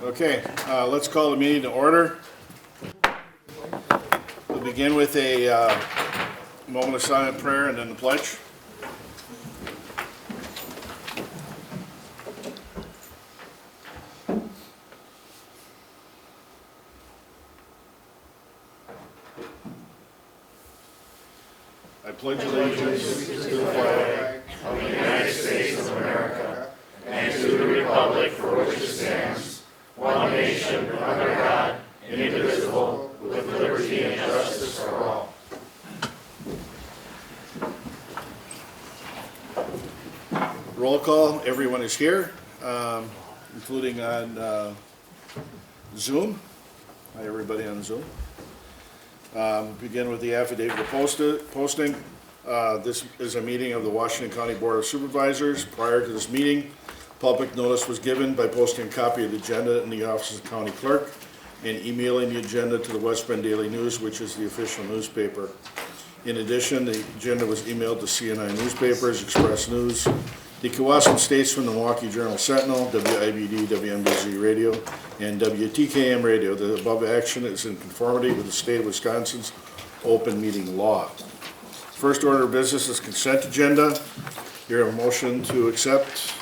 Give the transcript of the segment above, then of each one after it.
Okay, let's call the meeting to order. We'll begin with a moment of silent prayer and then the pledge. I pledge allegiance to the flag of the United States of America and to the republic for which it stands, one nation under God, indivisible, with liberty and justice for all. Roll call. Everyone is here, including on Zoom. Hi, everybody on Zoom. Begin with the affidavit of posting. This is a meeting of the Washington County Board of Supervisors. Prior to this meeting, public notice was given by posting a copy of the agenda in the office of the county clerk and emailing the agenda to the West Bend Daily News, which is the official newspaper. In addition, the agenda was emailed to CNI newspapers, Express News, the Kewasin Statesman, the Milwaukee Journal Sentinel, WIBD, WMBZ Radio, and WTKM Radio. The above action is in conformity with the state of Wisconsin's open meeting law. First order of business is consent agenda. Here a motion to accept.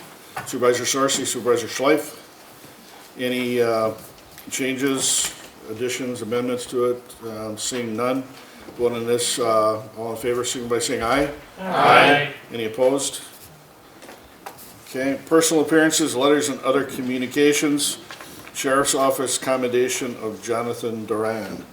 Supervisor Sorcy, Supervisor Schleif. Any changes, additions, amendments to it? Seeing none. Vote on this. All in favor, signify by saying aye. Aye. Any opposed? Okay. Personal appearances, letters, and other communications. Sheriff's Office commendation of Jonathan Duran.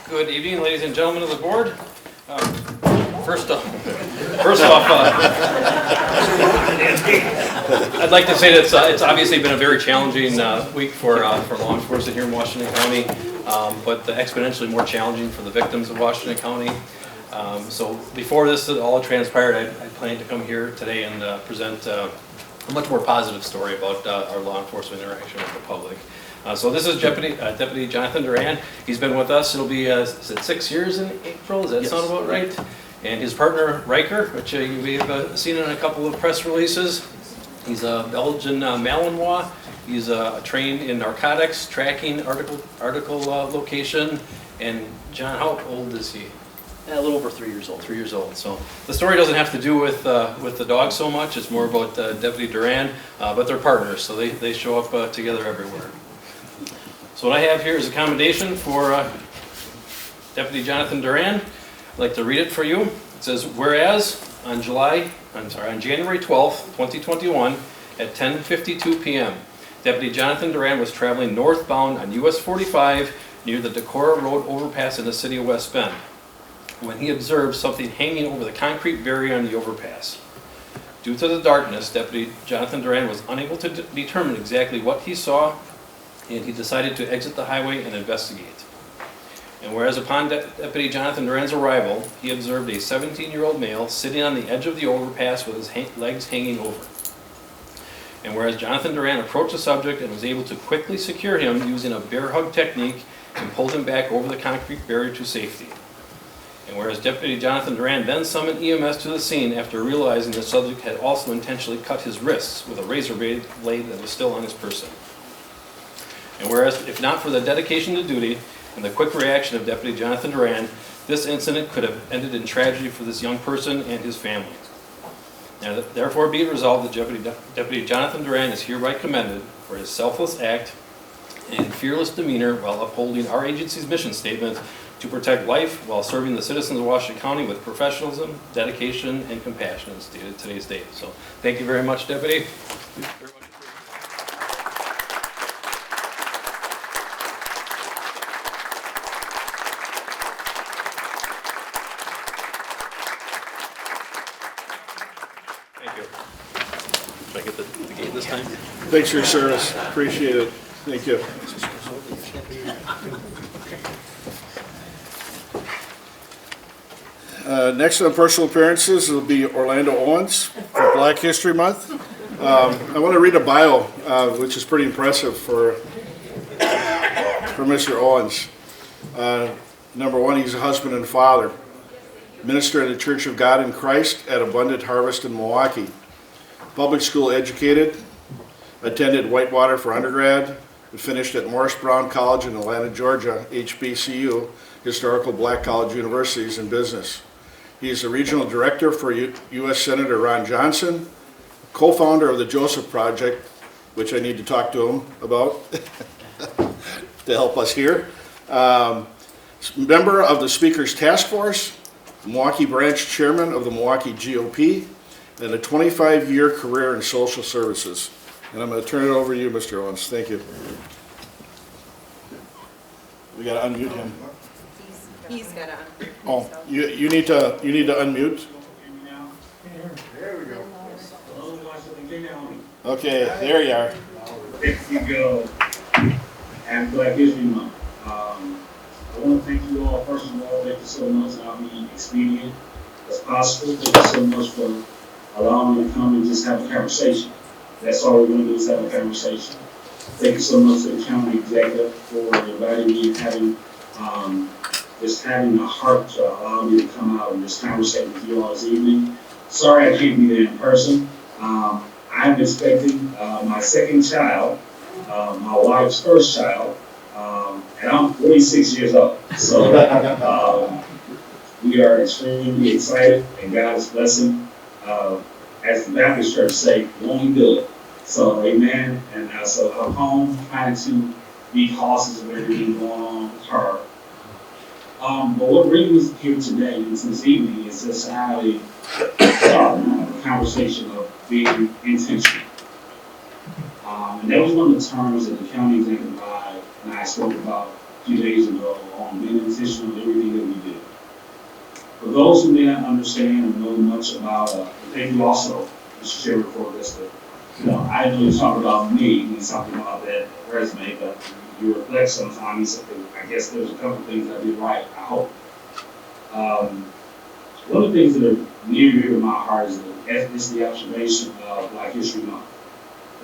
Good evening, ladies and gentlemen of the board. First off, I'd like to say that it's obviously been a very challenging week for law enforcement here in Washington County, but exponentially more challenging for the victims of Washington County. So before this all transpired, I planned to come here today and present a much more positive story about our law enforcement interaction with the public. So this is Deputy Jonathan Duran. He's been with us. It'll be 6 years in April. Does that sound about right? And his partner Riker, which you may have seen in a couple of press releases. He's a Belgian Malinois. He's trained in narcotics, tracking, article location. And John, how old is he? A little over 3 years old. 3 years old. So the story doesn't have to do with the dog so much. It's more about Deputy Duran, but they're partners, so they show up together everywhere. So what I have here is a commendation for Deputy Jonathan Duran. I'd like to read it for you. It says, whereas on January 12th, 2021 at 10:52 p.m., Deputy Jonathan Duran was traveling northbound on US 45 near the Decorah Road overpass in the city of West Bend when he observed something hanging over the concrete barrier on the overpass. Due to the darkness, Deputy Jonathan Duran was unable to determine exactly what he saw, and he decided to exit the highway and investigate. And whereas upon Deputy Jonathan Duran's arrival, he observed a 17-year-old male sitting on the edge of the overpass with his legs hanging over. And whereas Jonathan Duran approached the subject and was able to quickly secure him using a bear hug technique and pulled him back over the concrete barrier to safety. And whereas Deputy Jonathan Duran then summoned EMS to the scene after realizing the subject had also intentionally cut his wrists with a razor blade that was still on his person. And whereas, if not for the dedication to duty and the quick reaction of Deputy Jonathan Duran, this incident could have ended in tragedy for this young person and his family. Now, therefore be it resolved that Deputy Jonathan Duran is hereby commended for his selfless act and fearless demeanor while upholding our agency's mission statement to protect life while serving the citizens of Washington County with professionalism, dedication, and compassion as stated today's date. So thank you very much, Deputy. Thank you. Should I get the gate this time? Thanks for your service. Appreciate it. Thank you. Next on personal appearances will be Orlando Owens for Black History Month. I want to read a bio, which is pretty impressive for Mr. Owens. Number one, he's a husband and father. Minister at the Church of God in Christ at Abundant Harvest in Milwaukee. Public school educated, attended Whitewater for undergrad, and finished at Morris Brown College in Atlanta, Georgia, HBCU, Historical Black College Universities in Business. He is the regional director for U.S. Senator Ron Johnson, co-founder of the Joseph Project, which I need to talk to him about to help us here. Member of the Speaker's Task Force, Milwaukee Branch Chairman of the Milwaukee GOP, and a 25-year career in social services. And I'm going to turn it over to you, Mr. Owens. Thank you. We got to unmute him. He's got to. Oh, you need to unmute. There we go. Okay, there you are. There you go. Happy Black History Month. I want to thank you all. First of all, thank you so much. I'll be expedient as possible. Thank you so much for allowing me to come and just have a conversation. That's all we're going to do is have a conversation. Thank you so much to the county executive for inviting me and having the heart to allow me to come out and just conversate with you all this evening. Sorry I can't be there in person. I'm expecting my second child, my wife's first child, and I'm 46 years old. So we are extremely excited, and God is blessing. As the Baptist Church say, won't He do it? So amen. And so I'm home trying to be cautious of everything going on with her. But what brings us here today, this evening, is just to have a conversation of being intentional. And that was one of the terms that the county executive and I spoke about a few days ago on being intentional in everything that we do. For those who may not understand or know much about, thank you also, Mr. Chairman, for this. I know you're talking about me when you're talking about that resume, but you reflect sometimes. I guess there's a couple things I did right, I hope. One of the things that are near and dear to my heart is the observation of Black History Month.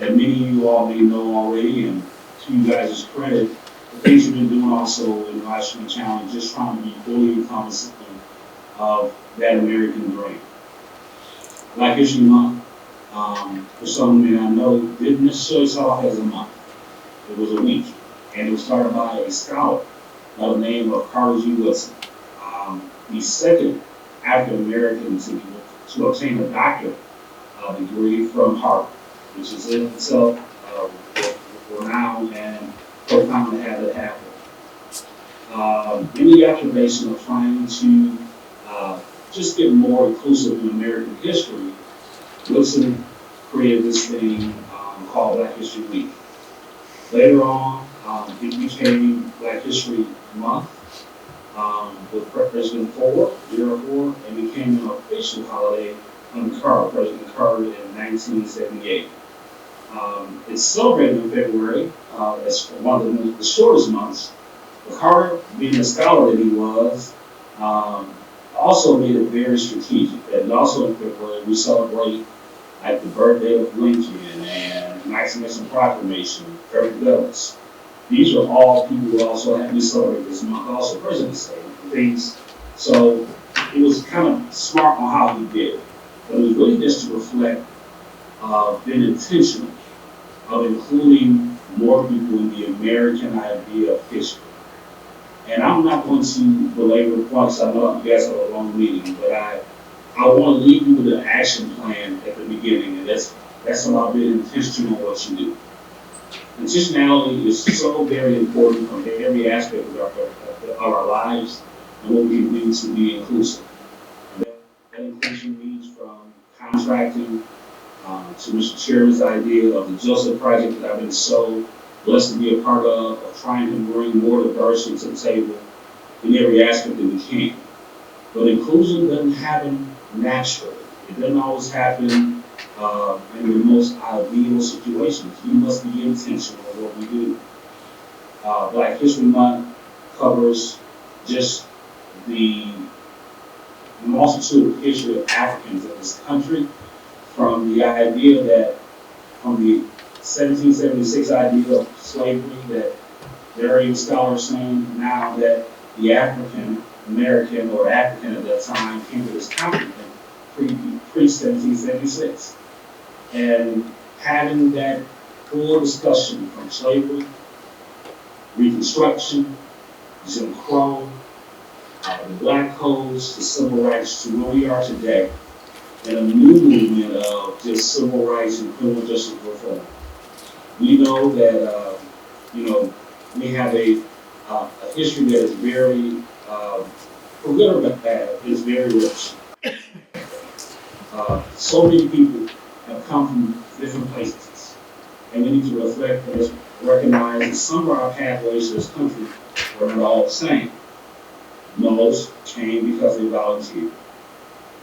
That many of you all may know already, and to you guys' credit, the things you've been doing also in the Lifestyle Challenge, just trying to be fully encompassing of that American dream. Black History Month, for some of you I know, didn't necessarily start off as a month. It was a week, and it was started by a scholar by the name of Herbert J. The second African-American to obtain a doctorate degree from Harvard, which is in itself renowned and profound to have that happen. In the observation of trying to just get more inclusive in American history, Wilson created this thing called Black History Week. Later on, it became Black History Month with President Ford, Gerald Ford, and became an official holiday under President Carter in 1978. It's celebrated in February as one of the shortest months. But Carter, being the scholar that he was, also made it very strategic. And also in February, we celebrate like the birthday of Lincoln and Emancipation Proclamation, Frederick Douglass. These are all people who also have to celebrate this month, also President's Day and things. So it was kind of smart on how he did it. But it was really just to reflect being intentional of including more people in the American idea of history. And I'm not going to belabor the points. I know you guys have a long meeting, but I want to leave you with an action plan at the beginning, and that's about being intentional in what you do. Intentionality is so very important from every aspect of our lives and what we can do to be inclusive. And that inclusion means from contracting to Mr. Chairman's idea of the Joseph Project that I've been so blessed to be a part of trying to bring more diversity to the table in every aspect that we can. But inclusion doesn't happen naturally. It doesn't always happen in the most ideal situations. You must be intentional in what we do. Black History Month covers just the and also to the history of Africans in this country, from the idea that, from the 1776 idea of slavery, that there are even scholars saying now that the African American or African at that time came to this continent pre-1776. And having that full discussion from slavery, Reconstruction, Jim Crow, the Black Codes, the Civil Rights, to where we are today, and a new movement of just civil rights and criminal justice reform. We know that, we have a history that is very, for good or bad, is very rich. So many people have come from different places, and we need to reflect and recognize that some of our pathways to this country were not all the same. Most came because they volunteered.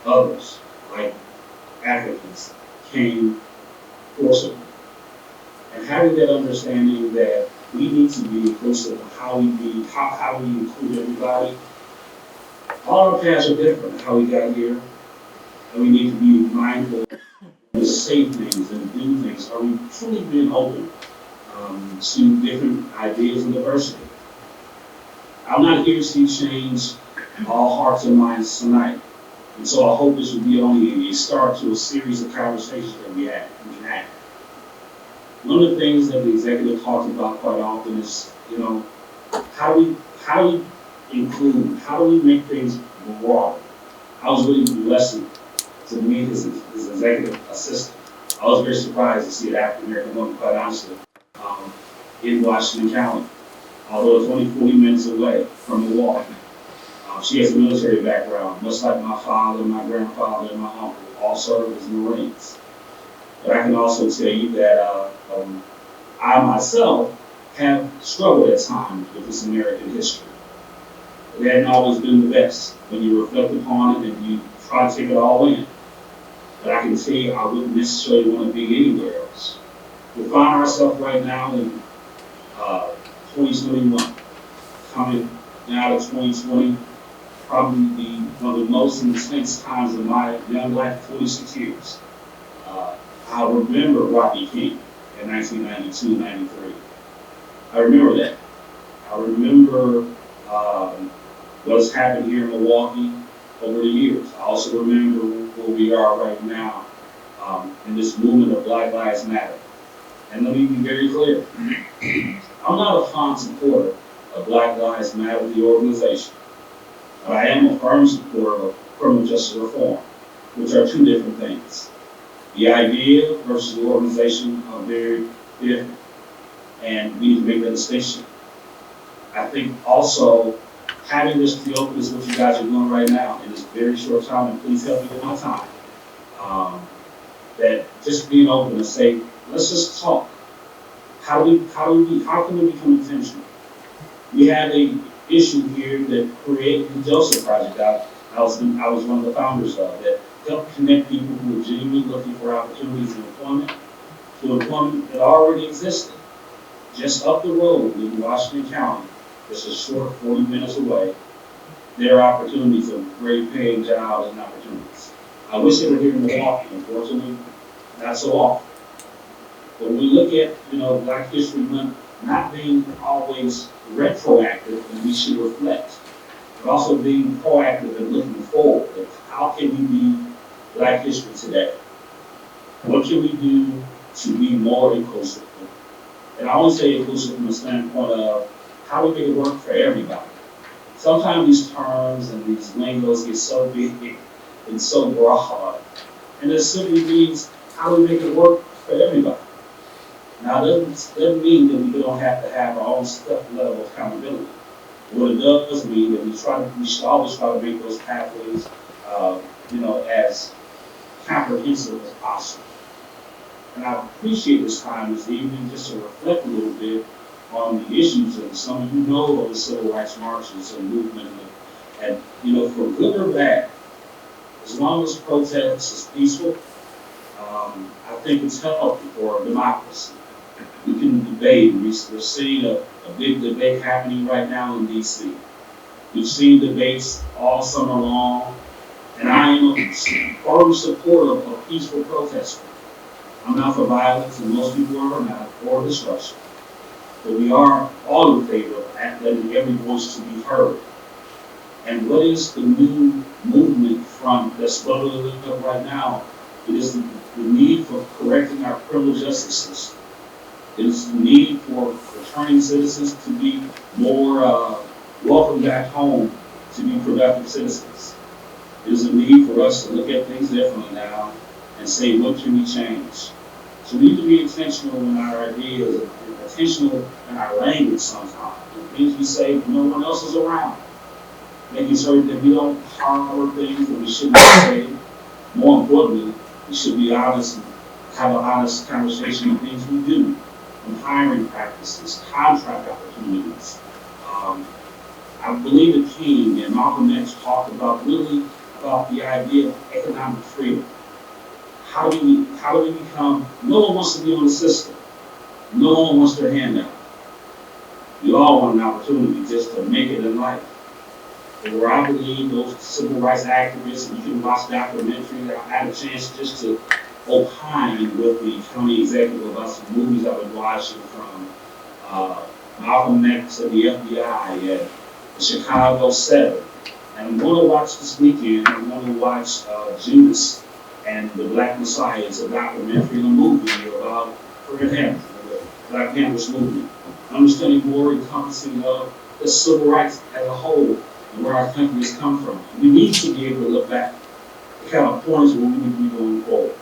Others, like Africans, came forcibly. And having that understanding that we need to be inclusive of how we include everybody. All our paths are different, how we got here, and we need to be mindful to say things and do things. Are we truly being open to different ideas and diversity? I'm not here to see change all hearts and minds tonight. And so I hope this will be only a start to a series of conversations that we can have. One of the things that the executive talks about quite often is, how do we include, how do we make things broader? I was really blessed to meet his executive assistant. I was very surprised to see an African American woman, quite honestly, in Washington County, although it's only 40 minutes away from Milwaukee. She has a military background, much like my father, my grandfather, and my uncle all served as Marines. But I can also tell you that I myself have struggled at times with this American history. It hadn't always been the best when you reflect upon it and you try to take it all in. But I can tell you I wouldn't necessarily want to be anywhere else. We find ourselves right now in 2021, coming now to 2020, probably be one of the most intense times of my young life, 46 years. I remember Rocky King in 1992, 93. I remember that. I remember what's happened here in Milwaukee over the years. I also remember where we are right now in this movement of Black Lives Matter. And let me be very clear. I'm not a fond supporter of Black Lives Matter, the organization, but I am a firm supporter of criminal justice reform, which are two different things. The idea versus the organization are very different, and we need to make that distinction. I think also having this be open is what you guys are doing right now in this very short time, and please help me with my time. That just being open and say, let's just talk. How can we become intentional? We have a issue here that created the Joseph Project. I was one of the founders of that. Help connect people who are genuinely looking for opportunities in employment to employment that already existed. Just up the road in Washington County, just a short 40 minutes away, there are opportunities of great paying jobs and opportunities. I wish they were here in Milwaukee, unfortunately, not so often. But when we look at, Black History Month not being always retroactive, and we should reflect, but also being proactive and looking forward. How can we be Black history today? What can we do to be more inclusive? And I always say inclusive from the standpoint of how we make it work for everybody. Sometimes these terms and these lingos get so big and so broad, and it simply means how we make it work for everybody. Now, that doesn't mean that we don't have to have our own level of accountability. What it does mean that we should always try to make those pathways, as comprehensive as possible. And I appreciate this time this evening just to reflect a little bit on the issues that some of you know of the civil rights marches and movement, and for good or bad, as long as protest is peaceful, I think it's healthy for democracy. We can debate. We're seeing a big debate happening right now in D.C. We've seen debates all summer long, am a firm supporter of peaceful protesting. I'm not for violence, and most people are not, or disruption. But we are all in favor of letting every voice to be heard. And what is the new movement from that's bubbling up right now? It is the need for correcting our criminal justice system. It is the need for returning citizens to be more welcome back home, to be productive citizens. It is a need for us to look at things differently now and say, what can we change? So we need to be intentional in our ideas, intentional in our language sometimes. The things we say when no one else is around. Making sure that we don't harbor things that we shouldn't say. More importantly, we should be honest and have an honest conversation on things we do, on hiring practices, contract opportunities. I believe the King and Malcolm X talked about the idea of economic freedom. How do we become, no one wants to be on the system. No one wants their handout. We all want an opportunity just to make it in life. But where I believe those civil rights activists, and you can watch documentaries, I had a chance just to opine with the county executive about some movies I've been watching from Malcolm X and the FBI and the Chicago 7. And I'm going to watch this weekend, I'm going to watch Judas and the Black Messiah. It's a documentary and a movie about Fred Hampton, the Black Panthers movement. Understanding more encompassing of the civil rights as a whole and where our country has come from. We need to be able to look back at kind of points where we need to be going forward.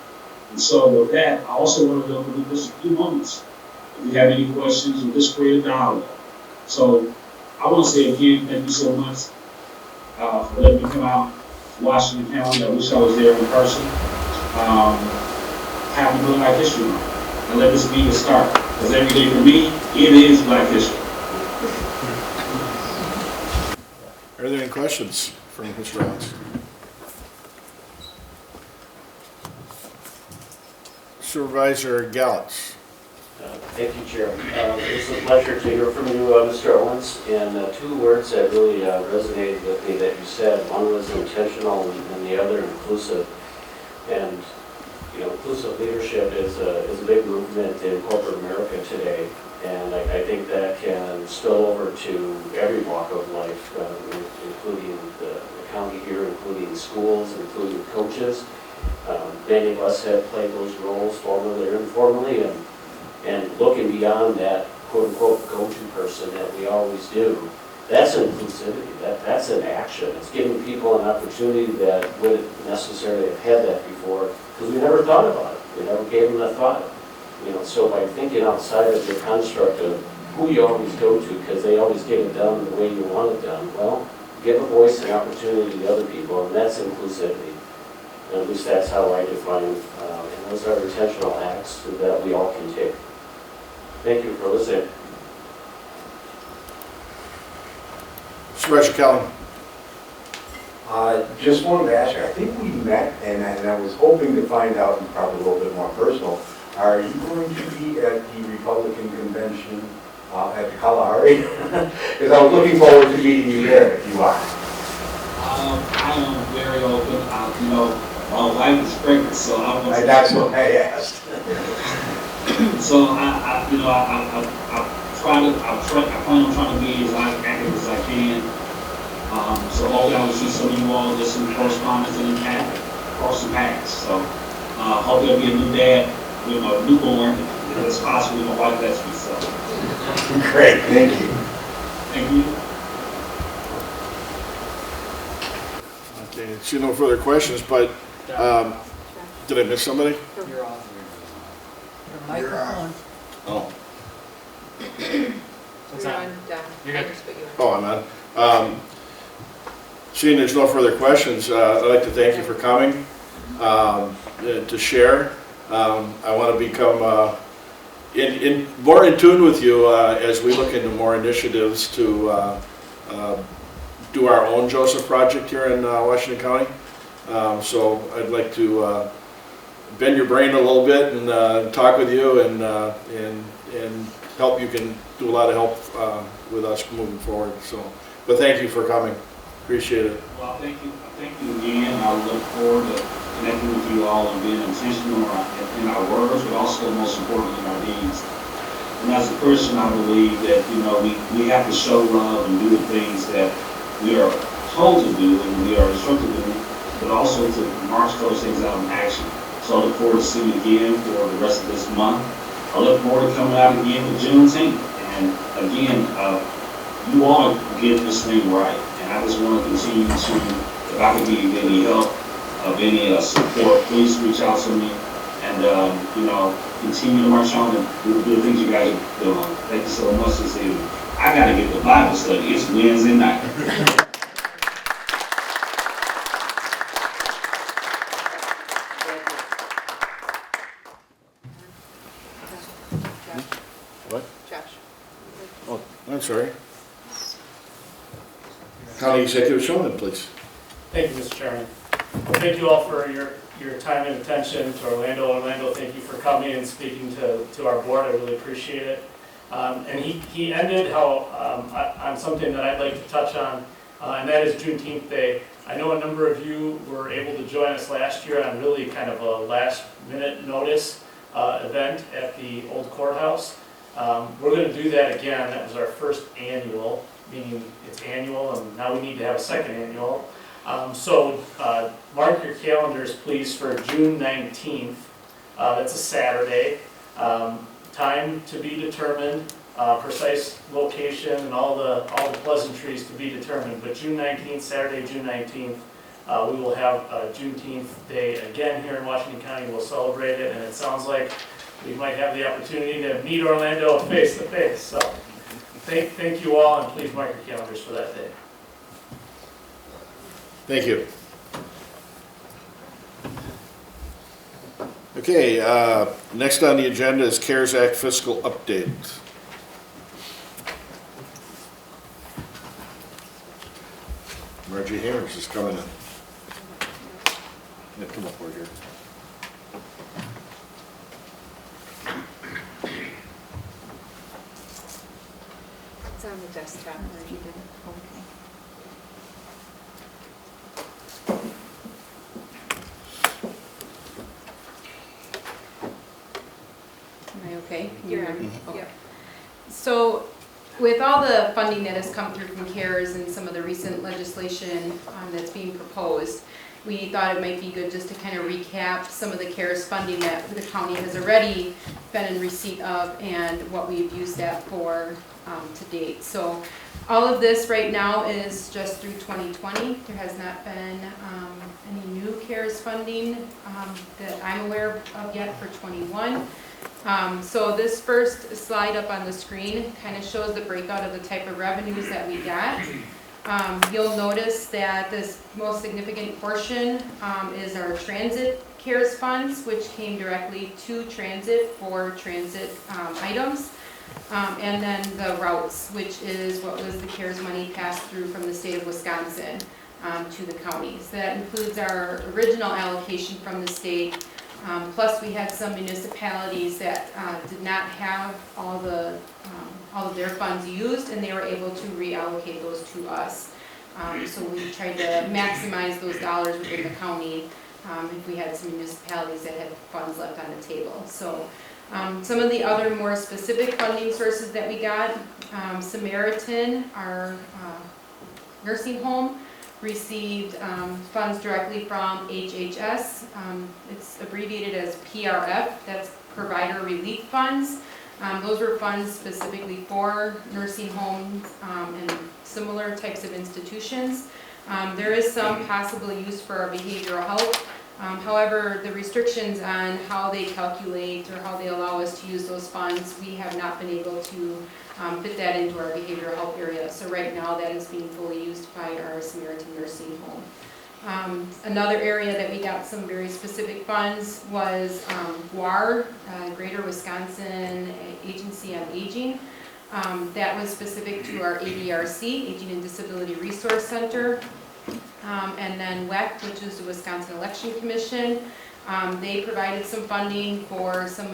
And so with that, I also want to open up just a few moments. If you have any questions, we'll just create a dialogue. So I want to say again, thank you so much for letting me come out to Washington County. I wish I was there in person. Happy Black History Month. And let this be the start. Because every day for me, it is Black History. Are there any questions from Mr. Rollins? Supervisor Gallantz. Thank you, Chair. It's a pleasure to hear from you, Mr. Owens. And two words that really resonated with me that you said. One was intentional and the other inclusive. And inclusive leadership is a big movement in corporate America today. And I think that can spill over to every walk of life, including the county here, including schools, including coaches. Many of us have played those roles formally or informally, and looking beyond that quote-unquote go-to person that we always do. That's inclusivity. That's an action. It's giving people an opportunity that wouldn't necessarily have had that before because we never thought about it. We never gave them that thought. So by thinking outside of the construct of who you always go to because they always get it done the way you want it done, well, give a voice and opportunity to other people, and that's inclusivity. And at least that's how I define it. And those are intentional acts that we all can take. Thank you for listening. Supervisor Kelly. Just wanted to ask you, I think we met, and I was hoping to find out, and probably a little bit more personal, are you going to be at the Republican convention at the Kalahari? Because I was looking forward to meeting you there if you are. I am very open. My wife is pregnant, so I want to. That's what I asked. So I plan on trying to be as active as I can. So hopefully I will see some of you all just in correspondence and cross some paths. So hopefully I'll be a new dad with my newborn, if it's possible, my wife lets me. So great, thank you. Thank you. Okay, see no further questions, but did I miss somebody? You're on. Microphone. Oh. You're on, You're good. I just put you on. Oh, I'm on. Seeing there's no further questions, I'd like to thank you for coming to share. I want to become more in tune with you as we look into more initiatives to do our own Joseph project here in Washington County. So I'd like to bend your brain a little bit and talk with you and help. You can do a lot of help with us moving forward. So, but thank you for coming. Appreciate it. Well, thank you again. I look forward to connecting with you all and being intentional in our words, but also most importantly in our deeds. And as a Christian, I believe that, we have to show love and do the things that we are told to do and we are instructed to do, but also to march those things out in action. So I look forward to seeing you again for the rest of this month. I look forward to coming out again for Juneteenth. And again, you all get this thing right. And I just want to continue to, if I can be of any help, of any support, please reach out to me. And, continue to march on and do the things you guys are doing. Thank you so much this evening. I got to get the Bible study. It's Wednesday night. What? Josh. Oh, I'm sorry. County Executive Showman, please. Thank you, Mr. Chairman. Well, thank you all for your time and attention to Orlando. Orlando, thank you for coming and speaking to our board. I really appreciate it. And he ended on something that I'd like to touch on, and that is Juneteenth Day. I know a number of you were able to join us last year on really kind of a last-minute notice event at the old courthouse. We're going to do that again. That was our first annual, meaning it's annual, and now we need to have a second annual. So mark your calendars, please, for June 19th. That's a Saturday. Time to be determined, precise location, and all the pleasantries to be determined. But June 19th, Saturday, June 19th, we will have Juneteenth Day again here in Washington County. We'll celebrate it, and it sounds like we might have the opportunity to meet Orlando face to face. So thank you all, and please mark your calendars for that day. Thank you. Okay, next on the agenda is CARES Act fiscal update. Margie Harris is coming in. Yeah, come up over here. It's on the desktop where you did it. Okay. Am I okay? Can You're hear me? on. Okay. Yep. So with all the funding that has come through from CARES and some of the recent legislation that's being proposed, we thought it might be good just to kind of recap some of the CARES funding that the county has already been in receipt of and what we've used that for to date. So all of this right now is just through 2020. There has not been any new CARES funding that I'm aware of yet for 21. So this first slide up on the screen kind of shows the breakout of the type of revenues that we got. You'll notice that this most significant portion is our transit CARES funds, which came directly to transit for transit items. And then the routes, which is what was the CARES money passed through from the state of Wisconsin to the counties. That includes our original allocation from the state. Plus, we had some municipalities that did not have all of their funds used, and they were able to reallocate those to us. So we tried to maximize those dollars within the county if we had some municipalities that had funds left on the table. So some of the other more specific funding sources that we got, Samaritan, our nursing home, received funds directly from HHS. It's abbreviated as PRF, that's Provider Relief Funds. Those were funds specifically for nursing homes and similar types of institutions. There is some possible use for our behavioral health. However, the restrictions on how they calculate or how they allow us to use those funds, we have not been able to fit that into our behavioral health area. So right now that is being fully used by our Samaritan Nursing Home. Another area that we got some very specific funds was GWAR, Greater Wisconsin Agency on Aging. That was specific to our ADRC, Aging and Disability Resource Center. And then WEC, which is the Wisconsin Election Commission. They provided some funding for some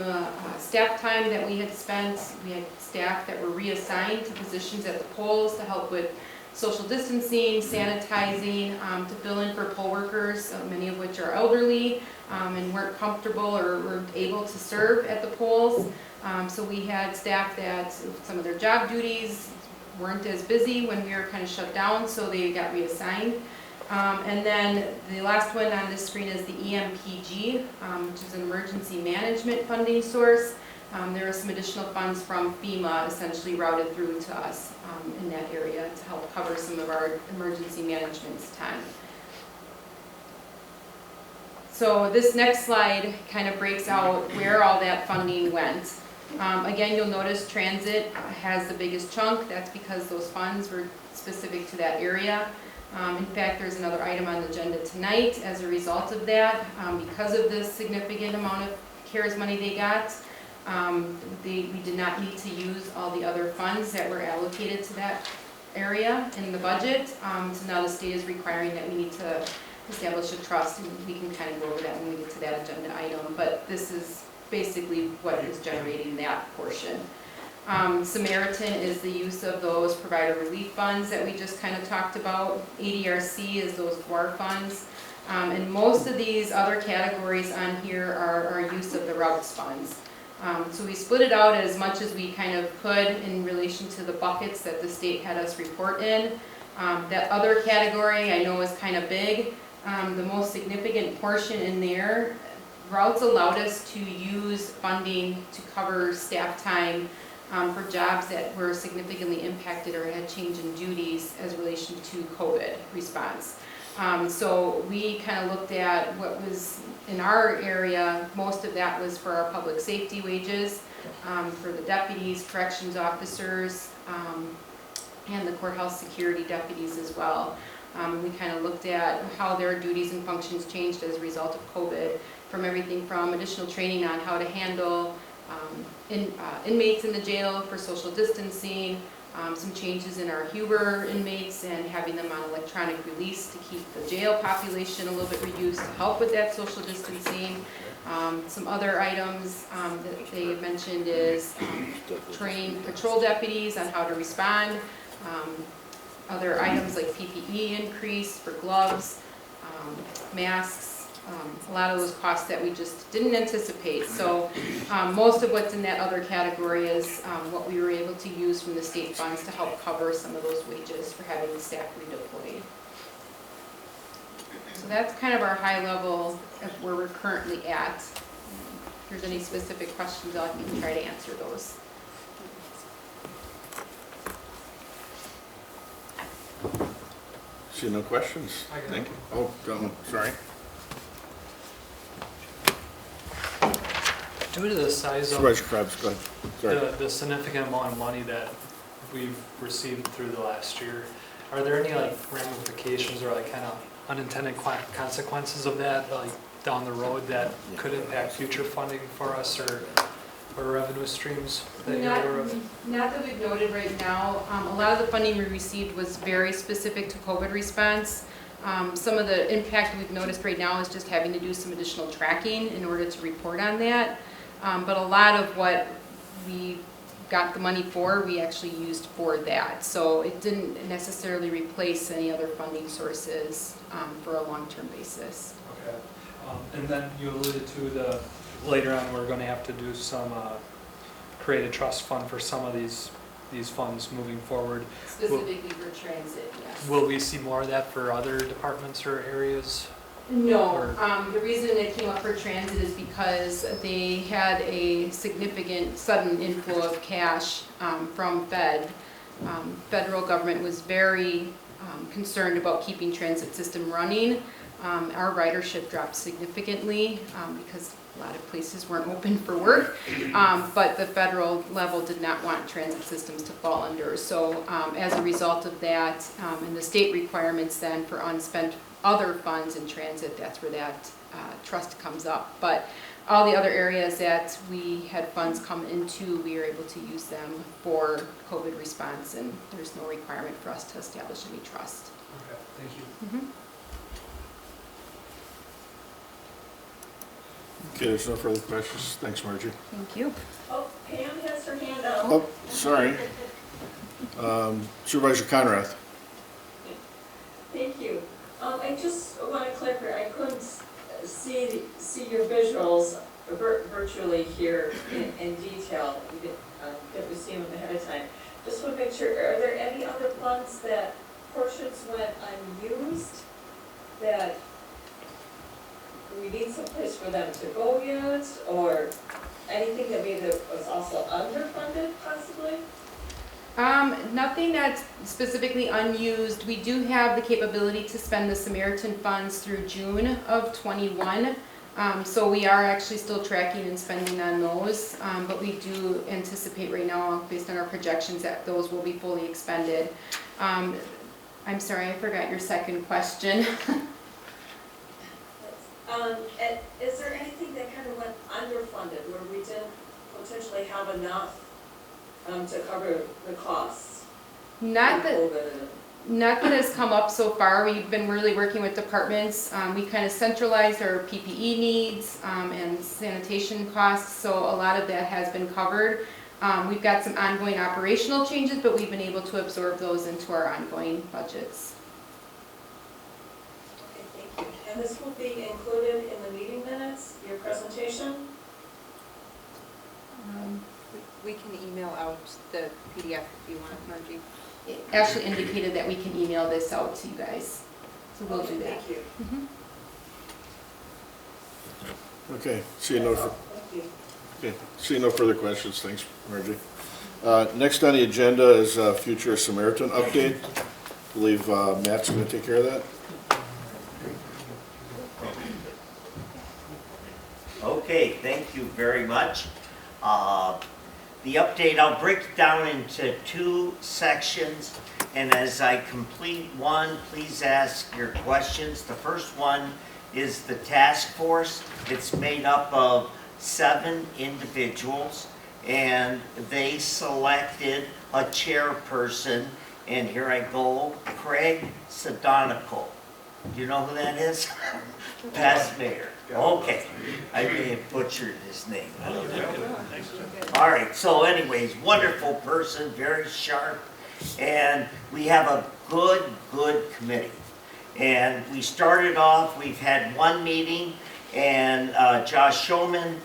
staff time that we had spent. We had staff that were reassigned to positions at the polls to help with social distancing, sanitizing, to fill in for poll workers, many of which are elderly, and weren't comfortable or were able to serve at the polls. So we had staff that some of their job duties weren't as busy when we were kind of shut down, so they got reassigned. And then the last one on this screen is the EMPG, which is an emergency management funding source. There are some additional funds from FEMA essentially routed through to us in that area to help cover some of our emergency management time. So this next slide kind of breaks out where all that funding went. Again, you'll notice transit has the biggest chunk. That's because those funds were specific to that area. In fact, there's another item on the agenda tonight as a result of that. Because of the significant amount of CARES money they got, we did not need to use all the other funds that were allocated to that area in the budget. So now the state is requiring that we need to establish a trust, and we can kind of go over that when we get to that agenda item. But this is basically what is generating that portion. Samaritan is the use of those provider relief funds that we just kind of talked about. ADRC is those WAR funds. And most of these other categories on here are our use of the routes funds. So we split it out as much as we kind of could in relation to the buckets that the state had us report in. That other category I know is kind of big. The most significant portion in there, routes allowed us to use funding to cover staff time for jobs that were significantly impacted or had change in duties as relation to COVID response. So we kind of looked at what was in our area. Most of that was for our public safety wages, for the deputies, corrections officers, and the courthouse security deputies as well. We kind of looked at how their duties and functions changed as a result of COVID, from everything from additional training on how to handle inmates in the jail for social distancing, some changes in our Huber inmates and having them on electronic release to keep the jail population a little bit reduced to help with that social distancing. Some other items that they mentioned is train patrol deputies on how to respond. Other items like PPE increase for gloves, masks, a lot of those costs that we just didn't anticipate. So most of what's in that other category is what we were able to use from the state funds to help cover some of those wages for having the staff redeployed. So that's kind of our high level of where we're currently at. If there's any specific questions, I can try to answer those. See no questions? Thank you. Oh, sorry. Due to the size of Supervisor Krebs, go ahead. Sorry. the significant amount of money that we've received through the last year, are there any like ramifications or like kind of unintended consequences of that, like down the road that could impact future funding for us or revenue streams that you're aware of? Not that we've noted right now. A lot of the funding we received was very specific to COVID response. Some of the impact we've noticed right now is just having to do some additional tracking in order to report on that. But a lot of what we got the money for, we actually used for that. So it didn't necessarily replace any other funding sources for a long-term basis. Okay. And then you alluded to later on we're going to have to do some create a trust fund for some of these funds moving forward. Specifically for transit, yes. Will we see more of that for other departments or areas? No, the reason it came up for transit is because they had a significant sudden inflow of cash from federal government was very concerned about keeping transit system running. Our ridership dropped significantly because a lot of places weren't open for work, but the federal level did not want transit systems to fall under. So as a result of that, and the state requirements then for unspent other funds in transit, that's where that trust comes up. But all the other areas that we had funds come into, we were able to use them for COVID response, and there's no requirement for us to establish any trust. Okay, thank you. Mm-hmm. Okay, there's no further questions. Thanks, Margie. Thank you. Oh, Pam has her hand up. Oh, sorry. Supervisor Conrath. Parker, I couldn't see your visuals virtually here in detail. You get to see them ahead of time. Just want to make sure, are there any other funds that portions went unused that we need someplace for them to go yet, or anything that maybe was also underfunded possibly? Nothing that's specifically unused. We do have the capability to spend the Samaritan funds through June of '21. So we are actually still tracking and spending on those, but we do anticipate right now, based on our projections, that those will be fully expended. I'm sorry, I forgot your second question. And is there anything that kind of went underfunded where we didn't potentially have enough to cover the costs? Not that, COVID? Not that has come up so far. We've been really working with departments. We kind of centralized our PPE needs and sanitation costs, so a lot of that has been covered. We've got some ongoing operational changes, but we've been able to absorb those into our ongoing budgets. Okay, thank you. And this will be included in the meeting minutes, your presentation? We can email out the PDF if you want, Margie. It actually indicated that we can email this out to you guys, so we'll do that. Thank you. Okay, see no further questions, thanks Margie. Next on the agenda is future Samaritan update. I believe Matt's going to take care of that. Okay, thank you very much. The update, I'll break it down into two sections, and as I complete one, please ask your questions. The first one is the task force. It's made up of 7 individuals, and they selected a chairperson, and here I go, Craig Sadonico. Do you know who that is? Past mayor. Okay, I may have butchered his name. All right, so anyways, wonderful person, very sharp, and we have a good committee. And we started off, we've had one meeting, and Josh Showman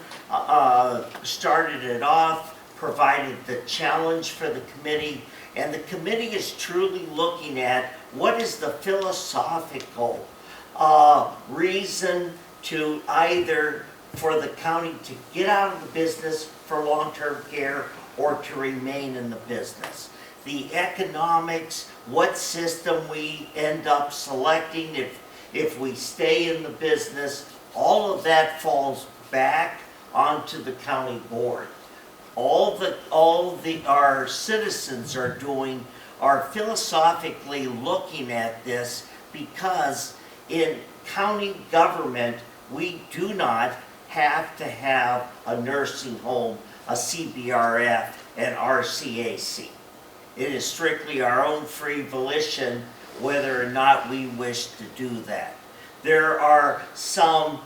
started it off, provided the challenge for the committee, and the committee is truly looking at what is the philosophical reason to either for the county to get out of the business for long-term care or to remain in the business. The economics, what system we end up selecting if we stay in the business, all of that falls back onto the county board. Our citizens are philosophically looking at this because in county government, we do not have to have a nursing home, a CBRF, and RCAC. It is strictly our own free volition whether or not we wish to do that. There are some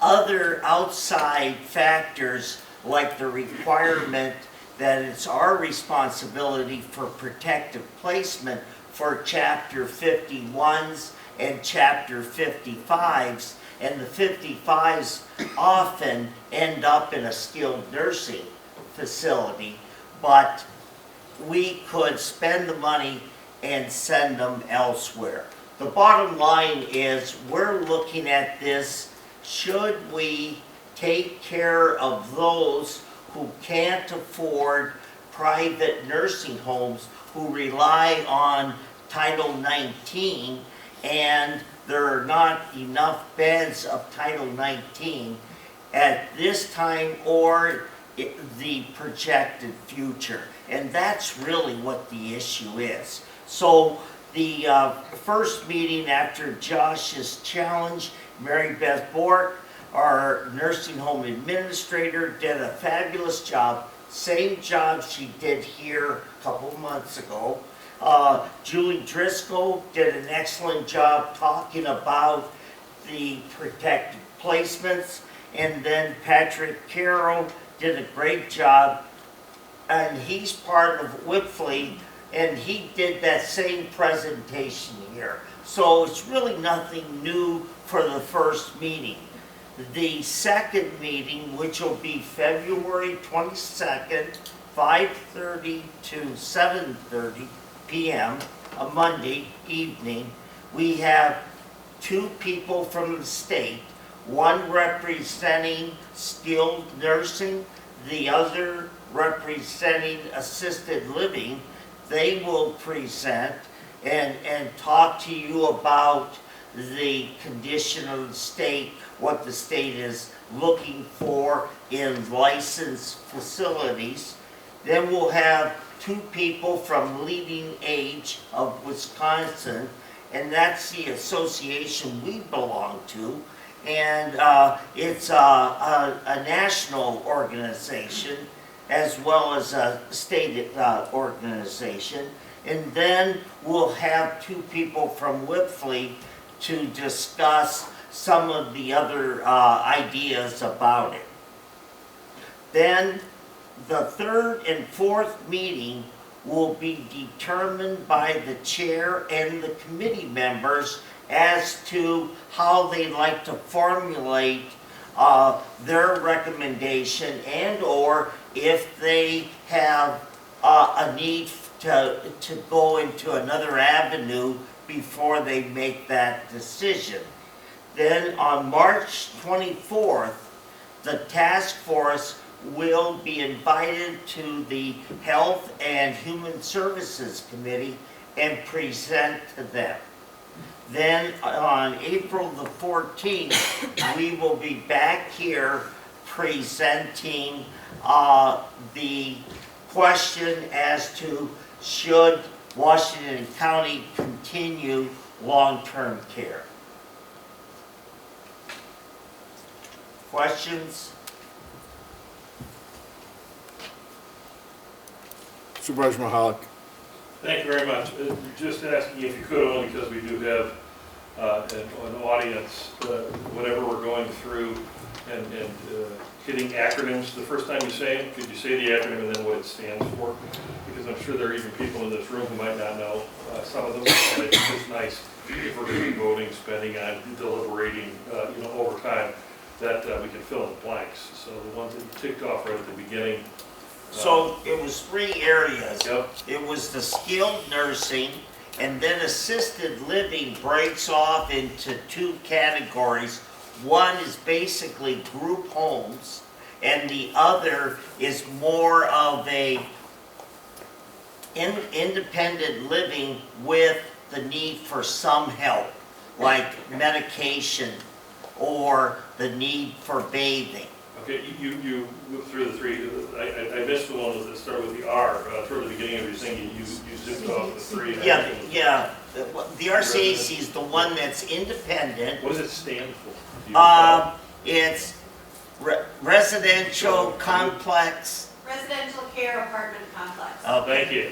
other outside factors like the requirement that it's our responsibility for protective placement for Chapter 51s and Chapter 55s, and the 55s often end up in a skilled nursing facility, but we could spend the money and send them elsewhere. The bottom line is we're looking at this, should we take care of those who can't afford private nursing homes, who rely on Title 19, and there are not enough beds of Title 19 at this time or the projected future. And that's really what the issue is. So the first meeting after Josh's challenge, Mary Beth Bork, our nursing home administrator, did a fabulous job. Same job she did here a couple of months ago. Julie Driscoll did an excellent job talking about the protected placements. And then Patrick Carroll did a great job. And he's part of Whipfleet, and he did that same presentation here. So it's really nothing new for the first meeting. The second meeting, which will be February 22nd, 5:30 to 7:30 p.m., a Monday evening, we have 2 people from the state, one representing skilled nursing, the other representing assisted living. They will present and talk to you about the condition of the state, what the state is looking for in licensed facilities. Then we'll have 2 people from Leading Age of Wisconsin, and that's the association we belong to. And it's a national organization as well as a state organization. And then we'll have 2 people from Whipfly to discuss some of the other ideas about it. Then the third and fourth meeting will be determined by the chair and the committee members as to how they like to formulate their recommendation, and or if they have a need to go into another avenue before they make that decision. Then on March 24th, the task force will be invited to the Health and Human Services Committee and present to them. Then on April the 14th, we will be back here presenting the question as to should Washington County continue long-term care. Questions? Supervisor Mahalik. Thank you very much. Just asking if you could, only because we do have an audience, whenever we're going through and hitting acronyms, the first time you say them, could you say the acronym and then what it stands for? Because I'm sure there are even people in this room who might not know some of them. And it's just nice if we're going to be voting, spending on, deliberating, over time, that we can fill in the blanks. So the ones that you ticked off right at the beginning. So it was 3 areas. Yep. It was the skilled nursing, and then assisted living breaks off into 2 categories. One is basically group homes, and the other is more of a independent living with the need for some help, like medication or the need for bathing. Okay, you looked through the 3. I missed the one that started with the R. Toward the beginning of your thing, you zipped off the 3. Yeah. The RCAC is the one that's independent. What does it stand for? It's residential complex. Residential care apartment complex. Oh, thank you.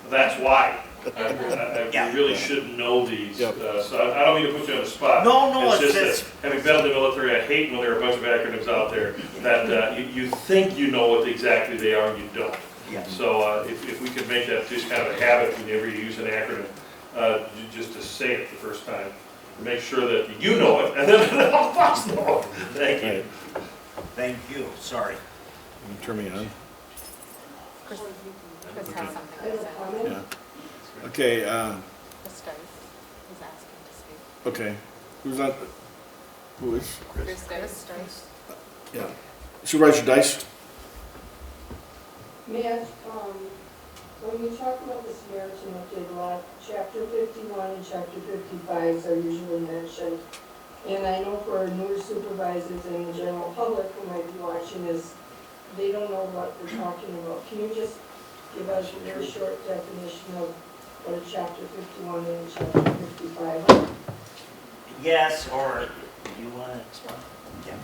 That's why. I really should know these, Yep. so I don't mean to put you on the spot. No, it's just that having been in the military, I hate when there are a bunch of acronyms out there that you think you know what exactly they are and you don't. Yeah. So if we could make that just kind of a habit whenever you use an acronym, just to say it the first time, make sure that you know it, and then all of us know it. Thank you. Thank you, sorry. You turn me on. Chris has something to say. Yeah. Okay, Chris Dice is asking to speak. okay. Who's on? Who is? Chris Dice. Yeah. Supervisor Dice? Matt, when we talk about the Samaritan update, a lot, chapter 51 and chapter 55 are usually mentioned. And I know for newer supervisors and the general public who might be watching is, they don't know what we're talking about. Can you just give us a very short definition of what a chapter 51 and chapter 55 are? Yes, or you want to explain? Yeah.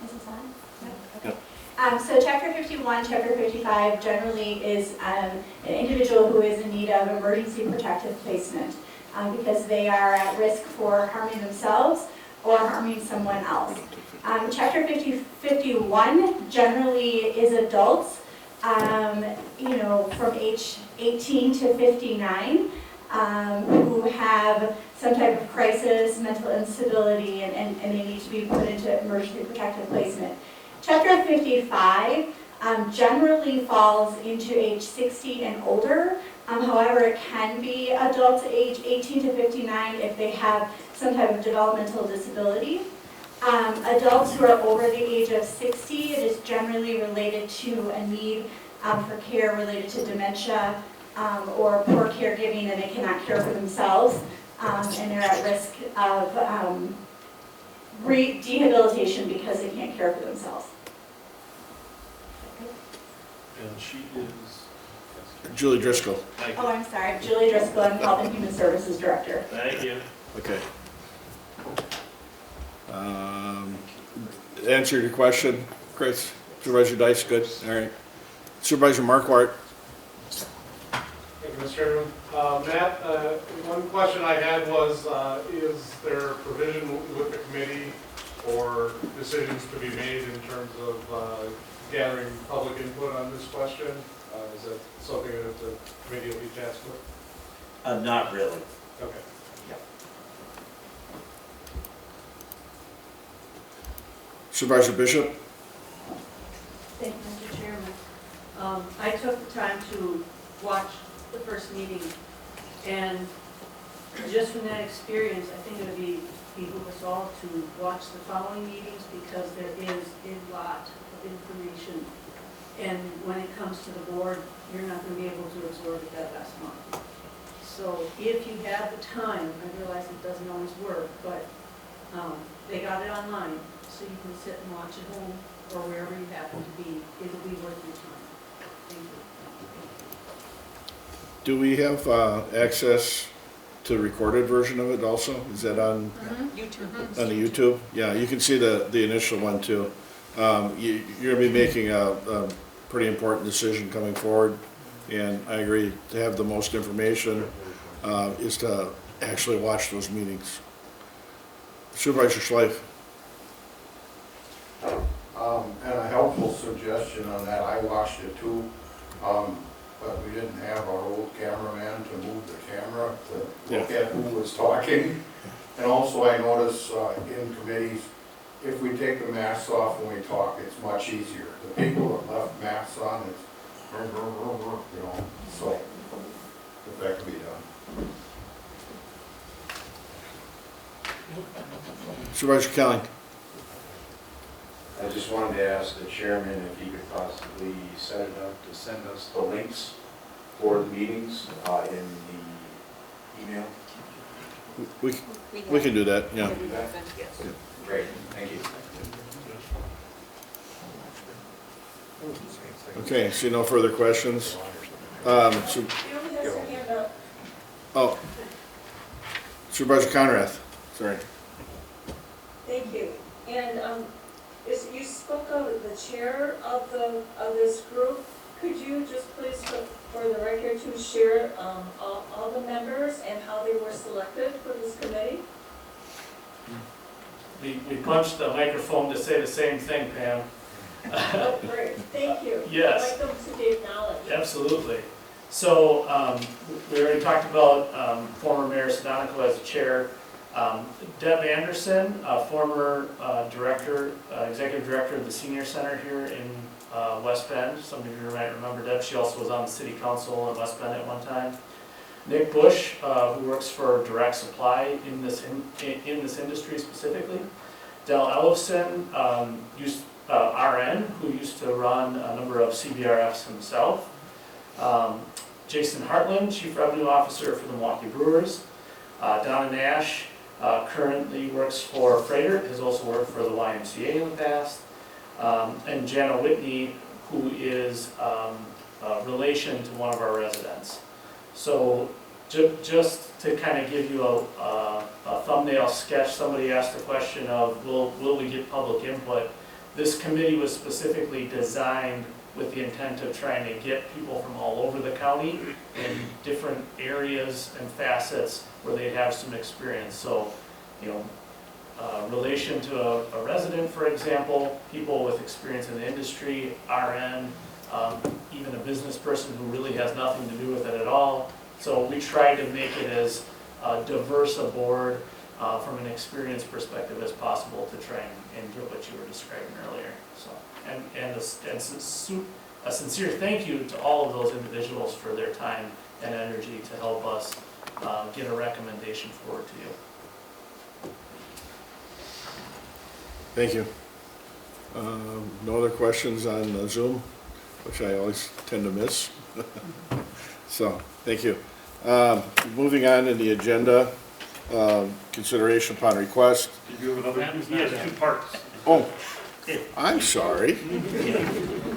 Is this on? No? Yep. Okay. So chapter 51, chapter 55 generally is an individual who is in need of emergency protective placement because they are at risk for harming themselves or harming someone else. Chapter 51 generally is adults from age 18 to 59, who have some type of crisis, mental instability, and they need to be put into emergency protective placement. Chapter 55 generally falls into age 60 and older. However, it can be adults age 18 to 59 if they have some type of developmental disability. Adults who are over the age of 60, it is generally related to a need for care related to dementia or poor caregiving, and they cannot care for themselves, and they're at risk of rehabilitation because they can't care for themselves. And she is? Julie Driscoll. Thank you. Oh, I'm sorry, Julie Driscoll, I'm Health and Human Services Director. Thank you. Okay. Answer your question, Chris. Supervisor Dice, good. All right. Supervisor Markwart. Thank you, Mr. Chairman. Matt, one question I had was, is there provision with the committee for decisions to be made in terms of gathering public input on this question? Is that something that the committee will be tasked with? Not really. Okay. Supervisor Bishop. Thank you, Mr. Chairman. I took the time to watch the first meeting, and just from that experience, I think it would behoove us all to watch the following meetings, because there is a lot of information. And when it comes to the board, you're not going to be able to absorb it that last month. So if you have the time, I realize it doesn't always work, but they got it online, so you can sit and watch at home or wherever you happen to be. It'll be worth your time. Thank you. Do we have access to the recorded version of it also? Is that on YouTube. on the YouTube? Yeah, you can see the initial one too. You're gonna be making a pretty important decision coming forward, and I agree, to have the most information is to actually watch those meetings. Supervisor Schleif. And a helpful suggestion on that, I watched it too, but we didn't have our old cameraman to move the camera to look at who was talking. And also I notice in committees, if we take the masks off when we talk, it's much easier. The people that left masks on, it's, so if that can be done. Supervisor Kelly. I just wanted to ask the chairman if he could possibly set it up to send us the links for the meetings in the email. We can do that, yeah. Do that? Great, thank you. Okay, see no further questions. Oh, Supervisor Conrath, sorry. Thank you. And you spoke of the chair of this group. Could you just please, for the record, to share all the members and how they were selected for this committee? We punched the microphone to say the same thing, Pam. Oh, great, thank you. Yes. I'd like them to be acknowledged. Absolutely. So we already talked about former Mayor Sadonico as a chair. Deb Anderson, former executive director of the senior center here in West Bend. Some of you might remember Deb. She also was on the city council in West Bend at one time. Nick Bush, who works for Direct Supply in this industry specifically. Del Ellefson, RN, who used to run a number of CBRFs himself. Jason Hartland, Chief Revenue Officer for the Milwaukee Brewers. Donna Nash currently works for Freighter, has also worked for the YMCA in the past. And Jana Whitney, who is a relation to one of our residents. So just to kind of give you a thumbnail sketch, somebody asked the question of, will we get public input? This committee was specifically designed with the intent of trying to get people from all over the county in different areas and facets where they'd have some experience. So, relation to a resident, for example, people with experience in the industry, RN, even a business person who really has nothing to do with it at all. So we tried to make it as diverse a board from an experience perspective as possible to try and get what you were describing earlier. So, a sincere thank you to all of those individuals for their time and energy to help us get a recommendation forward to you. Thank you. No other questions on Zoom, which I always tend to miss. So, thank you. Moving on in the agenda, consideration upon request. Did you have another? He has 2 parts. Oh, I'm sorry.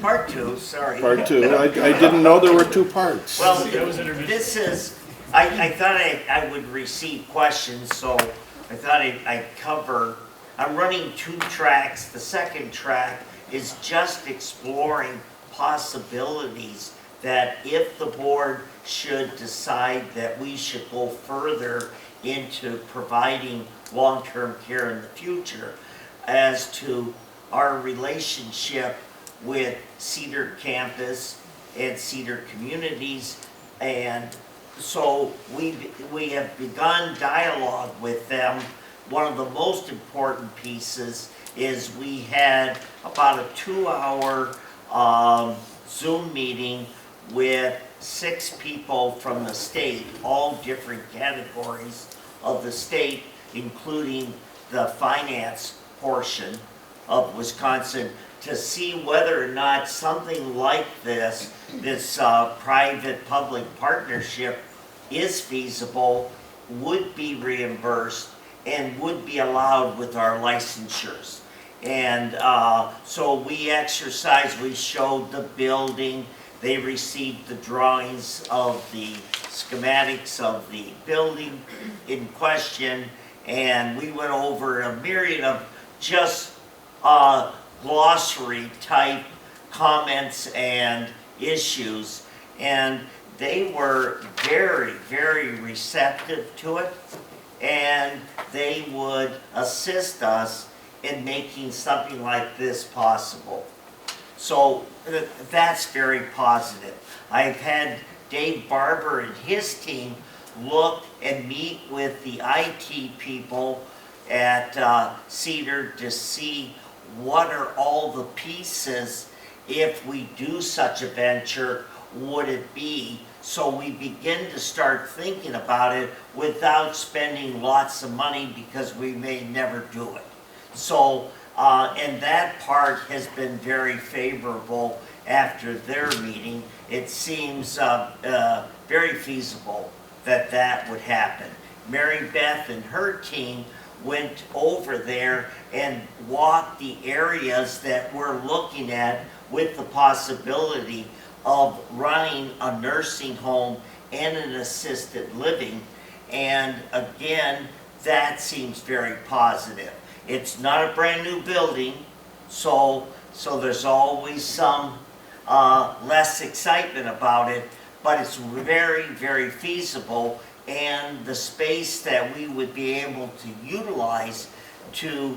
Part 2, sorry. Part 2. I didn't know there were 2 parts. Well, this is, I thought I would receive questions, so I thought I'd cover. I'm running 2 tracks. The second track is just exploring possibilities that if the board should decide that we should go further into providing long-term care in the future, as to our relationship with Cedar Campus and Cedar Communities. And so we have begun dialogue with them. One of the most important pieces is we had about a 2-hour Zoom meeting with 6 people from the state, all different categories of the state, including the finance portion of Wisconsin, to see whether or not something like this private-public partnership is feasible, would be reimbursed, and would be allowed with our licensures. And so we exercised, we showed the building, they received the drawings of the schematics of the building in question, and we went over a myriad of just glossary type comments and issues, and they were very, very receptive to it, and they would assist us in making something like this possible. So that's very positive. I've had Dave Barber and his team look and meet with the IT people at Cedar to see what are all the pieces, if we do such a venture, would it be? So we begin to start thinking about it without spending lots of money, because we may never do it. So, and that part has been very favorable after their meeting. It seems very feasible that that would happen. Mary Beth and her team went over there and walked the areas that we're looking at with the possibility of running a nursing home and an assisted living. And again, that seems very positive. It's not a brand new building, so there's always some less excitement about it, but it's very, very feasible, and the space that we would be able to utilize to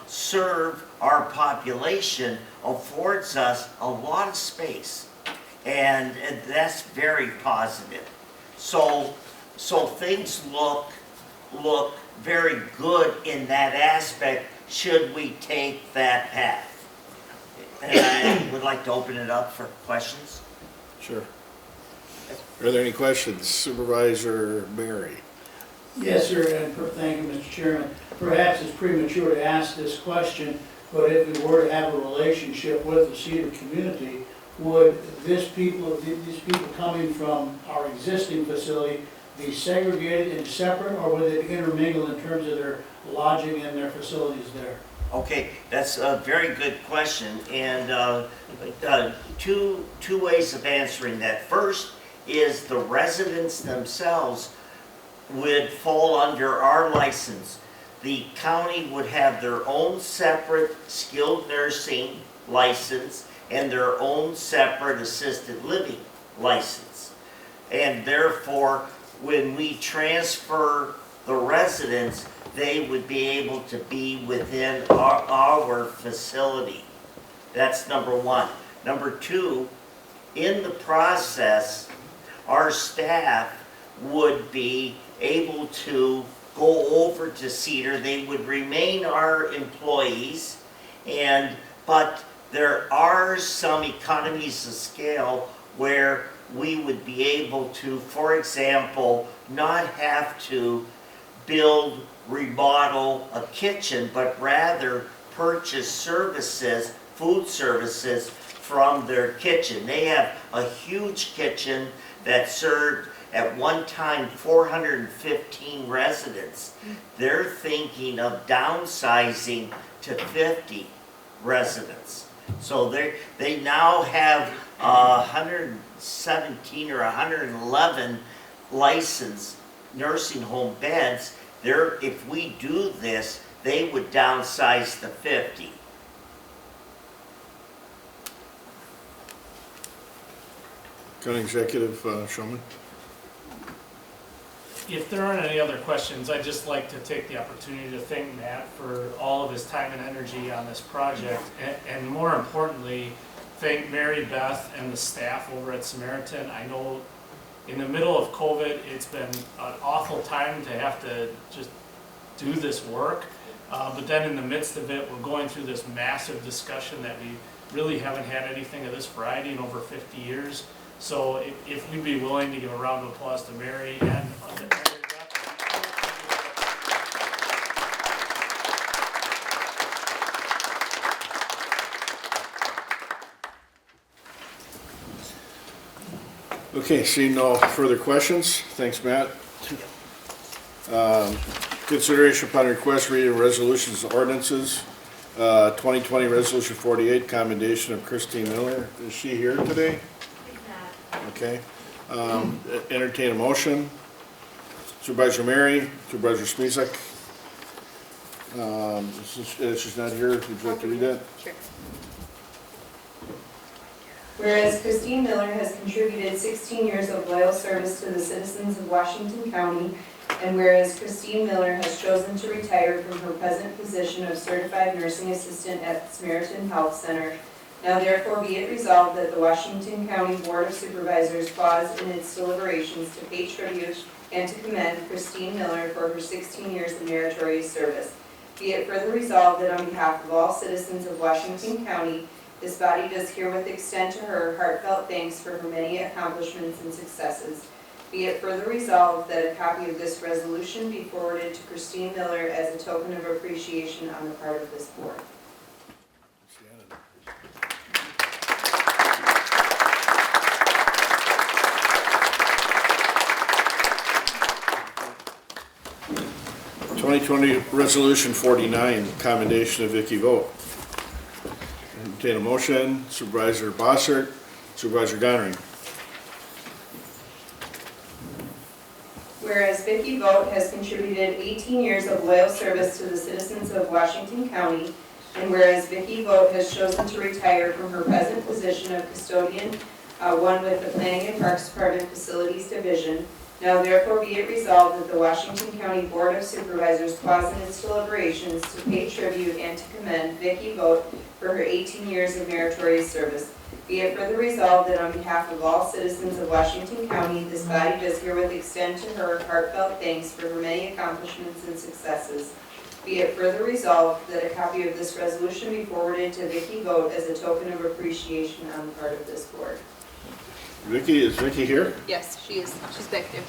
serve our population affords us a lot of space, and that's very positive. So things look very good in that aspect, should we take that path. And I would like to open it up for questions. Sure. Are there any questions? Supervisor Mary? Yes, sir, and thank you, Mr. Chairman. Perhaps it's premature to ask this question, but if we were to have a relationship with the Cedar community, would these people coming from our existing facility be segregated and separate, or would they intermingle in terms of their lodging and their facilities there? Okay, that's a very good question, and two ways of answering that. First is the residents themselves would fall under our license. The county would have their own separate skilled nursing license and their own separate assisted living license. And therefore, when we transfer the residents, they would be able to be within our facility. That's number one. Number two, in the process, our staff would be able to go over to Cedar. They would remain our employees, but there are some economies of scale where we would be able to, for example, not have to build, remodel a kitchen, but rather purchase services, food services from their kitchen. They have a huge kitchen that served at one time 415 residents. They're thinking of downsizing to 50 residents. So they now have 117 or 111 licensed nursing home beds. If we do this, they would downsize to 50. County Executive Shulman. If there aren't any other questions, I'd just like to take the opportunity to thank Matt for all of his time and energy on this project, and more importantly, thank Mary Beth and the staff over at Samaritan. I know in the middle of COVID, it's been an awful time to have to just do this work, but then in the midst of it, we're going through this massive discussion that we really haven't had anything of this variety in over 50 years. So if we'd be willing to give a round of applause to Mary and Mary Beth. Okay, seeing no further questions, thanks, Matt. Consideration upon request reading of resolutions and ordinances. 2020 Resolution 48, commendation of Christine Miller. Is she here today? Okay. Entertain a motion. Supervisor Mary, Supervisor Smisek. She's not here. Would you like to read that? Sure. Whereas Christine Miller has contributed 16 years of loyal service to the citizens of Washington County, and whereas Christine Miller has chosen to retire from her present position of certified nursing assistant at Samaritan Health Center, now therefore be it resolved that the Washington County Board of Supervisors pause in its deliberations to pay tribute and to commend Christine Miller for her 16 years of meritorious service. Be it further resolved that on behalf of all citizens of Washington County, this body does herewith extend to her heartfelt thanks for her many accomplishments and successes. Be it further resolved that a copy of this resolution be forwarded to Christine Miller as a token of appreciation on the part of this board. Shannon. 2020 Resolution 49, commendation of Vicky Vogt. Entertain a motion. Supervisor Bossert, Supervisor Gonerich. Whereas Vicki Vogt has contributed 18 years of loyal service to the citizens of Washington County, and whereas Vicki Vogt has chosen to retire from her present position of custodian, one with the Planning and Parks Department Facilities Division, now therefore be it resolved that the Washington County Board of Supervisors pause in its deliberations to pay tribute and to commend Vicki Vogt for her 18 years of meritorious service. Be it further resolved that on behalf of all citizens of Washington County, this body does herewith extend to her heartfelt thanks for her many accomplishments and successes. Be it further resolved that a copy of this resolution be forwarded to Vicki Vogt as a token of appreciation on the part of this board. Vicky, is Vicky here? Yes, she is. She's back there.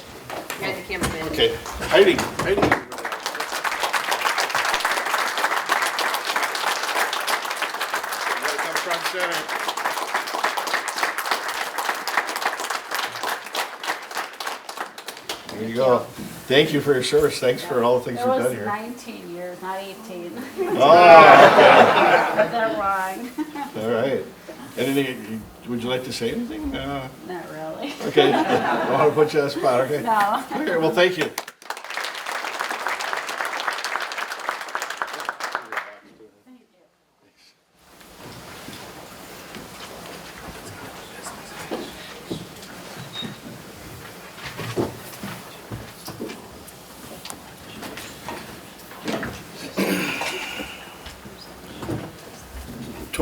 Behind the cameraman. Okay. Heidi. Come front center. There you go. Thank you for your service. Thanks for all the things you've done here. It was 19 years, not 18. Oh, okay. Got that wrong. All right. Anything, would you like to say anything? Not really. Okay. I want to put you on the spot, okay? No. Okay, well, thank you.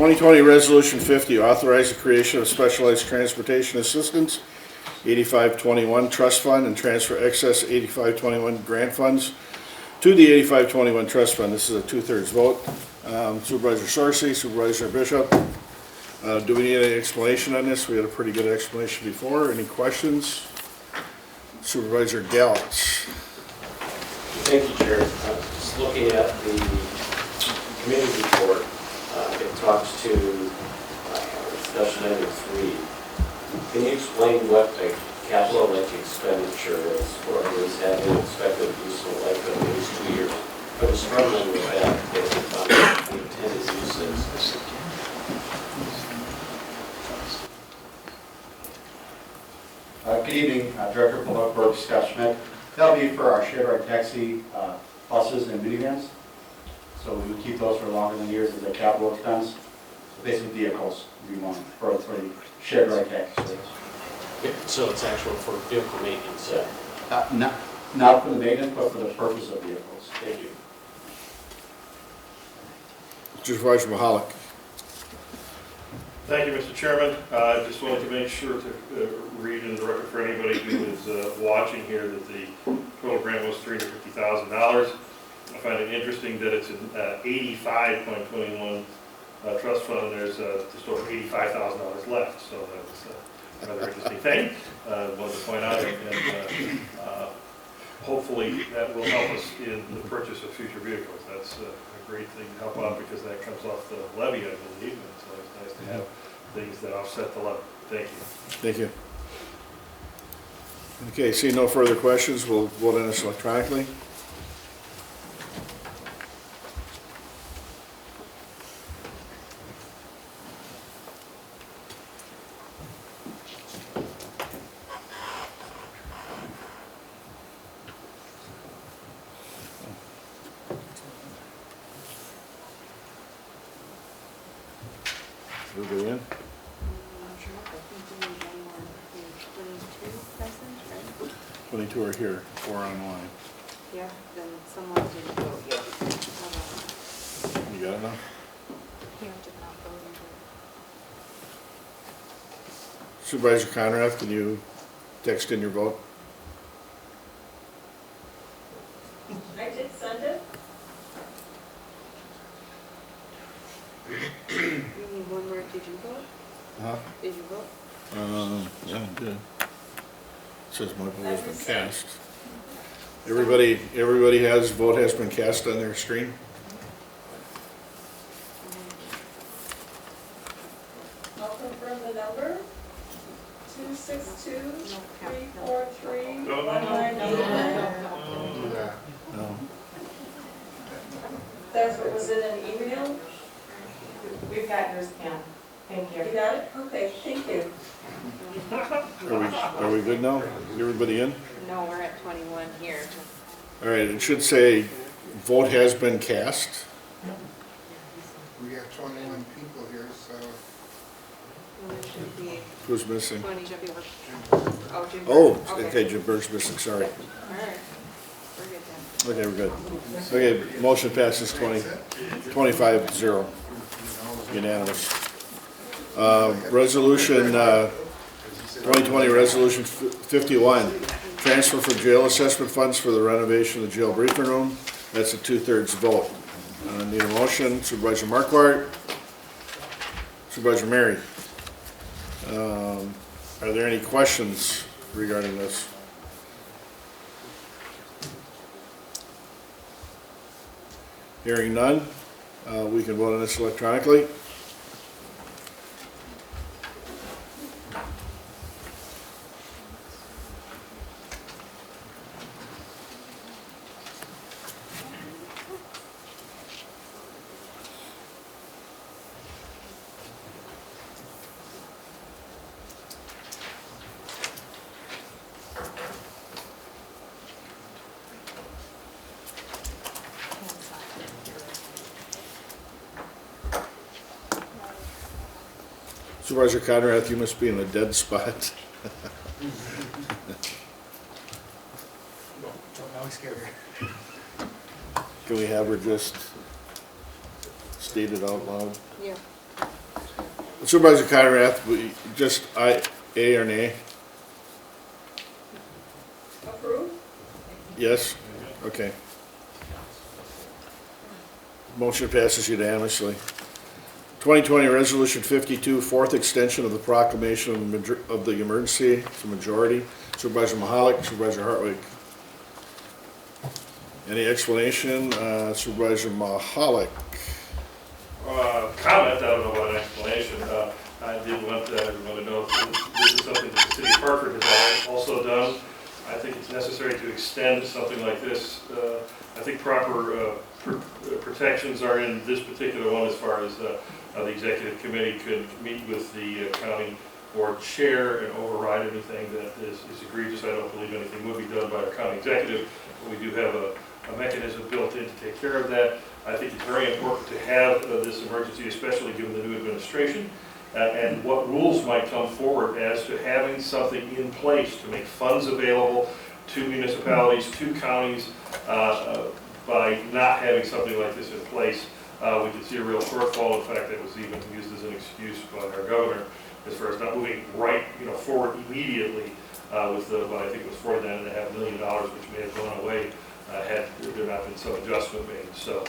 2020 Resolution 50, authorize the creation of specialized transportation assistance, 8521 trust fund, and transfer excess 8521 grant funds to the 8521 trust fund. This is a 2/3 vote. Supervisor Sorcy, Supervisor Bishop. Do we need any explanation on this? We had a pretty good explanation before. Any questions? Supervisor Gallus. Thank you, Chair. Just looking at the committee report, it talks to discussion item 3. Can you explain what a capital like expenditure is, or is having expected useful life of at least 2 years? I was struggling with that based on the intended uses. Good evening, Director of Public Works, Scott Schmidt. That'll be for our shared ride taxi buses and minivans. So we would keep those for longer than years as a capital expense. So basically vehicles we want for the shared ride taxi service. Yeah, so it's actual for vehicle maintenance? Not for the maintenance, but for the purpose of vehicles. Thank you. Supervisor Mahalik. Thank you, Mr. Chairman. I just wanted to make sure to read in the record for anybody who is watching here that the total grant was $350,000. I find it interesting that it's an 85.21 trust fund, and there's just over $85,000 left. So that's a rather interesting thing. I wanted to point out, and hopefully that will help us in the purchase of future vehicles. That's a great thing to help out because that comes off the levy, I believe. And so it's nice to have things that offset the levy. Thank you. Thank you. Okay, seeing no further questions, we'll vote on this electronically. Everybody in? 22 are here, 4 online. Yeah, then someone didn't vote yet. You got it now? Here, did not vote into it. Supervisor Conrath, can you text in your vote? I did send it. You need one more, did you vote? Huh? Did you vote? Yeah, I did. It says my vote has been cast. Everybody has, vote has been cast on their screen? I'll confirm the number. 262-343-1999. No. That's what was in an email? We've got yours, Pam. Thank you. You got it? Okay, thank you. Are we good now? Everybody in? No, we're at 21 here. All right, it should say vote has been cast. We got 21 people here, so. Well, there should be Who's missing? 20 should be. Oh, Jim. Oh, okay, Jim Berg's missing, sorry. All right, we're good then. Okay, we're good. Okay, motion passes 25-0. Unanimous. Resolution 2020 Resolution 51, transfer for jail assessment funds for the renovation of the jail briefing room. That's a 2/3 vote. Need a motion. Supervisor Marquardt. Supervisor Mary. Are there any questions regarding this? Hearing none, we can vote on this electronically. Supervisor Conrath, you must be in a dead spot. I was scared. Can we have her just state it out loud? Yeah. Supervisor Conrath, just A or nay? Approve? Yes? Okay. Motion passes unanimously. 2020 Resolution 52, fourth extension of the proclamation of the emergency. It's a majority. Supervisor Mahalik, Supervisor Hartwig. Any explanation? Supervisor Mahalik. Comment, I don't know about an explanation. I did want everyone to know this is something that the city of Hartford has also done. I think it's necessary to extend something like this. I think proper protections are in this particular one as far as the executive committee could meet with the county board chair and override anything that is egregious. I don't believe anything would be done by our county executive, but we do have a mechanism built in to take care of that. I think it's very important to have this emergency, especially given the new administration, and what rules might come forward as to having something in place to make funds available to municipalities, to counties, by not having something like this in place. We could see a real shortfall. In fact, that was even used as an excuse by our governor as far as not moving forward immediately with what I think was $49.5 million, which may have gone away had there not been some adjustment made. So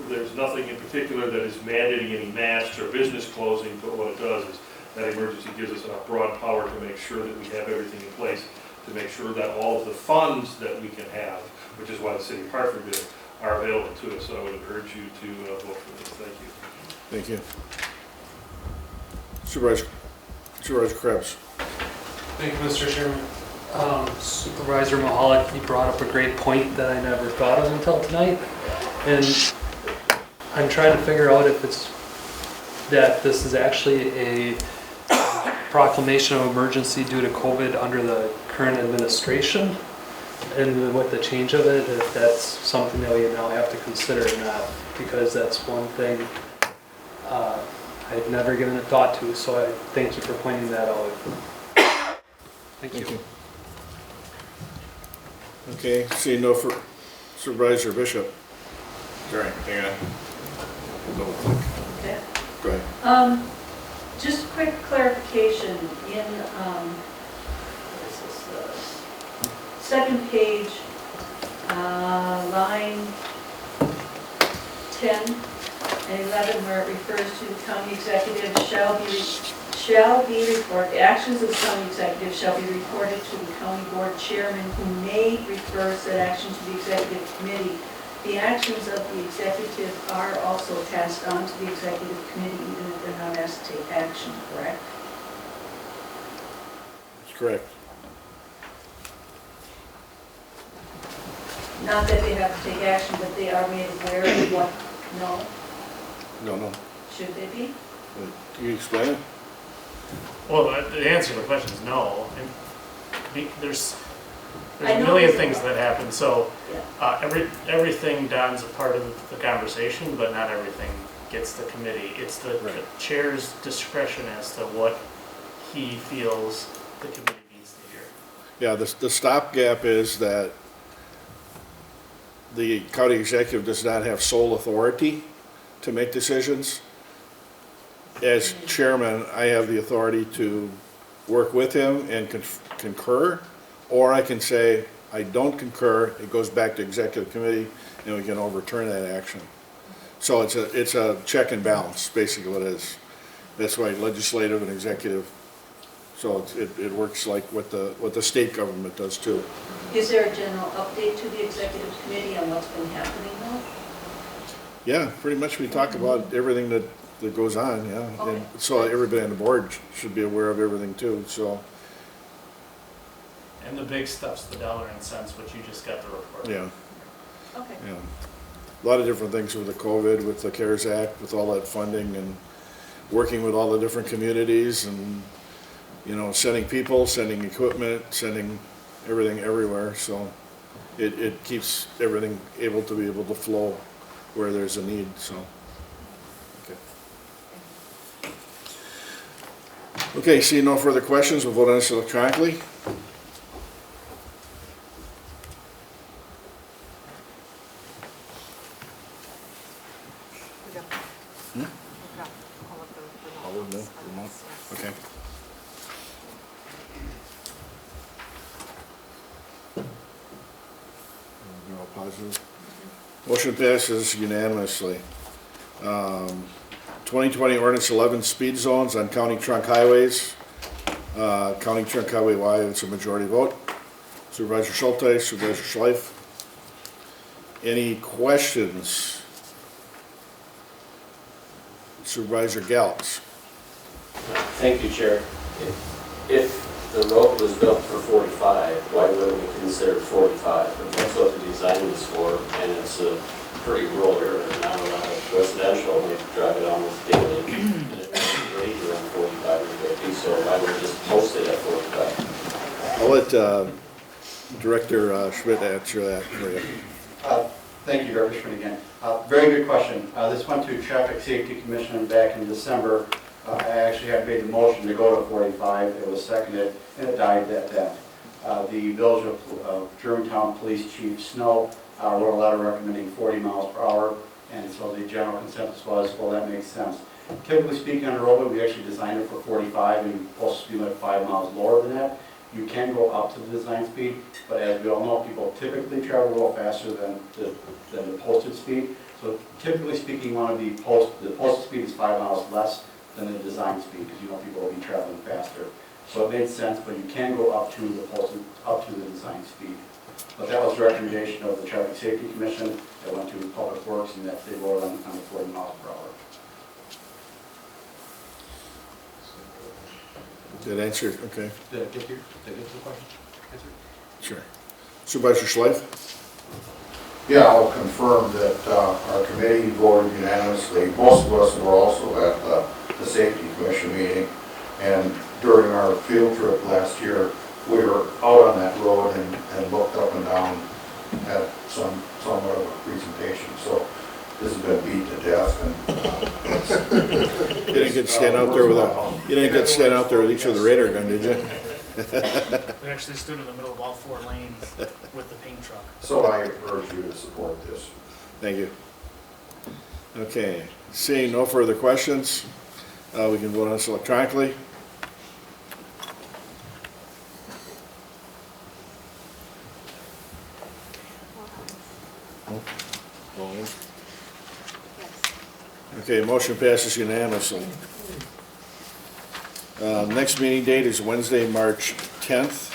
there's nothing in particular that is mandating any masks or business closing, but what it does is that emergency gives us enough broad power to make sure that we have everything in place to make sure that all of the funds that we can have, which is why the city of Hartford did, are available to us. So I would urge you to vote for this. Thank you. Thank you. Supervisor Krebs. Thank you, Mr. Chairman. Supervisor Mahalik, you brought up a great point that I never thought of until tonight. And I'm trying to figure out if it's that this is actually a proclamation of emergency due to COVID under the current administration, and with the change of it, if that's something that we now have to consider or not, because that's one thing I've never given a thought to, so I thank you for pointing that out. Thank you. Okay, seeing no for Supervisor Bishop. Sorry, hang on. Double click. Okay. Go ahead. Just a quick clarification in, what is this, second page, line 10 and 11, where it refers to the county executive shall be reported, actions of the county executive shall be reported to the county board chairman, who may refer said action to the executive committee. The actions of the executive are also passed on to the executive committee, even if they're not asked to take action, correct? That's correct. Not that they have to take action, but they are made aware of what, No. should they be? Can you explain it? Well, the answer to the question is no. And there's a know million this- things that happen, so Yeah. everything Don's a part of the conversation, but not everything gets the committee. It's the chair's discretion as to what he feels the committee needs to hear. Yeah, the stopgap is that the county executive does not have sole authority to make decisions. As chairman, I have the authority to work with him and concur, or I can say, I don't concur, it goes back to executive committee, and we can overturn that action. So it's a check and balance, basically what it is. That's why legislative and executive, so it works like what the state government does too. Is there a general update to the executive committee on what's been happening now? Yeah, pretty much we talk about everything that goes on, yeah. Okay. And so everybody on the board should be aware of everything too, so, And the big stuff's the dollar and cents, which you just got the report. yeah. Okay. Yeah. A lot of different things with the COVID, with the CARES Act, with all that funding and working with all the different communities and, sending people, sending equipment, sending everything everywhere. So it keeps everything able to flow where there's a need, so. Okay, seeing no further questions, we'll vote on this electronically. Positive. Motion passes unanimously. 2020 ordinance 11 speed zones on county trunk highways. County trunk highway wide, it's a majority vote. Supervisor Schulte, Supervisor Schleif. Any questions? Supervisor Gals. Thank you, Chair. If the road was built for 45, why wouldn't we consider 45? If that's what the design is for, and it's a pretty rural area, not a lot of residential, we drive it almost daily, and it's great around 45 or 50, so I would just post it at 45. I'll let Director Schmidt answer that for you. Thank you, Herbert J. again. Very good question. This went to Traffic Safety Commission back in December. I actually had made the motion to go to 45. It was seconded, and it died at that. The Village of Germantown Police Chief Snow wrote a letter recommending 40 miles per hour, and so the general consensus was, well, that makes sense. Typically speaking, on the roadway, we actually designed it for 45, and you're supposed to be like 5 miles lower than that. You can go up to the design speed, but as we all know, people typically travel a little faster than the posted speed. So typically speaking, you want to be the posted speed is 5 miles less than the design speed, because you know people will be traveling faster. So it made sense, but you can go up to the design speed. But that was the recommendation of the Traffic Safety Commission that went to Public Works, and that they voted on the 40 miles per hour. Did answer, okay. Did I get to the question? Answer? Sure. Supervisor Schleif? Yeah, I'll confirm that our committee voted unanimously. Most of us were also at the Safety Commission meeting, and during our field trip last year, we were out on that road and looked up and down at somewhat of a presentation. So this has been beat to death, and You didn't get to stand out there with each other radar gun, did you? We actually stood in the middle of all 4 lanes with the paint truck. so I urge you to support this. Thank you. Okay, seeing no further questions, we can vote on this electronically. Okay, motion passes unanimously. Next meeting date is Wednesday, March 10th,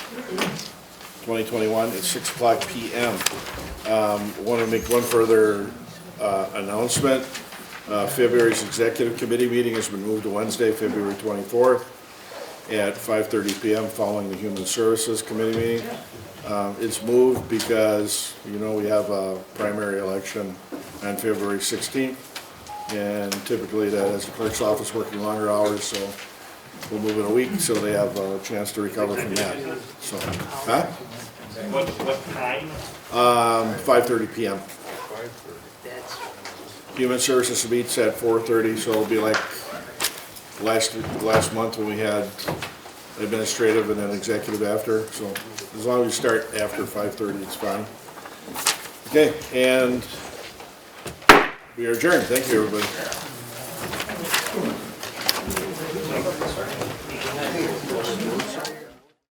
2021 at 6 o'clock p.m. Want to make one further announcement. February's Executive Committee meeting has been moved to Wednesday, February 24th at 5:30 p.m. following the Human Services Committee meeting. It's moved because, you know, we have a primary election on February 16th, and typically that has the clerk's office working longer hours, so we'll move it a week so they have a chance to recover from that. So, huh? What time? 5:30 p.m. Human Services meets at 4:30, so it'll be like last month when we had administrative and then executive after. So as long as you start after 5:30, it's fine. Okay, and we are adjourned. Thank you, everybody.